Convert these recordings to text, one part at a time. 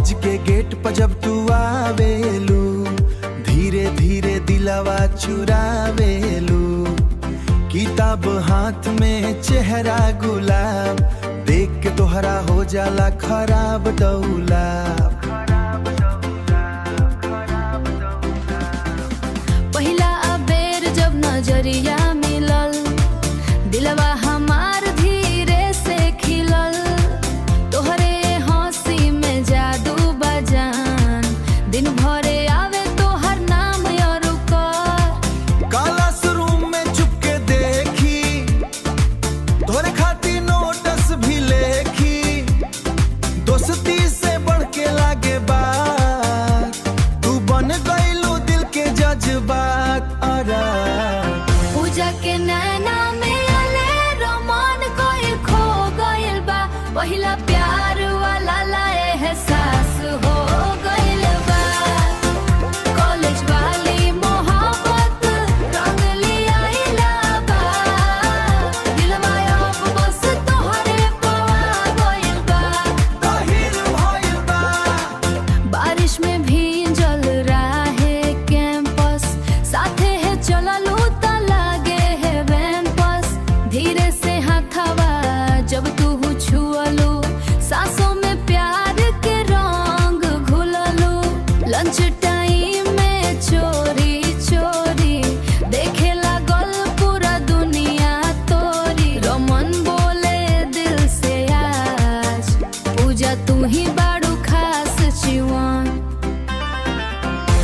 College के gate पर जब तू आवेलू, धीरे धीरे दिलवा चुरावेलू। किताब हाथ में चेहरा गुलाब, देख के तोहरा हो जाला खराब दौला। पहिला अबेर जब नजरिया मिलल, दिलवा हमार धीरे से खिलल। तोहरे हंसी में जादू बजान, दिन भरे आवे तोहर नाम और क्लास रूम में चुपके देखी, तोहरे खातिर नोटिस भी लेखी। दोस्ती से बढ़ के लागे बात, तू बन गईलू दिल के जज्बात। पूजा के नैना में आले रोमान कोई खो गइल बा। पहिला प्यार वाला लाए एहसास हो गइल बा। कॉलेज वाली मोहब्बत रंग लियाइला बा। दिलवा अब बस तोहरे पवा गइल बा। ताहिर भइल बा। बारिश में भींजल राहे कैंपस, साथे है चललू त लागे है वैम्पस। धीरे से हाथवा जब तू छुअलू, सांसों में प्यार के रंग घुललू। लंच टाइम में चोरी चोरी देखे लागल पूरा दुनिया तोरी। रमन बोले दिल से आज, पूजा तू ही बाड़ू खास जीवन।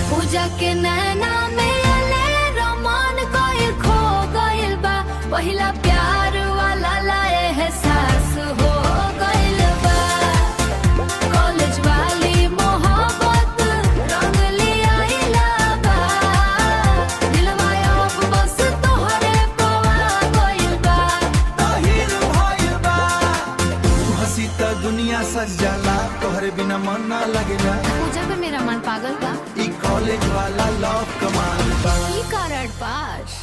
पूजा के नैना में आले रोमान कोई खो गइल बा। पहिला प्यार वाला लाए एहसास हो गइल बा। कॉलेज वाली मोहब्बत रंग लियाइला बा। दिलवा अब बस तोहरे पवा गइल बा। ताहिर भइल बा। तू हंसी त दुनिया सज जाला, तोहरे बिना मन ना लगेला। पूजा पे मेरा मन पागल बा। ई कॉलेज वाला लव कमाल बा। ई कारण पास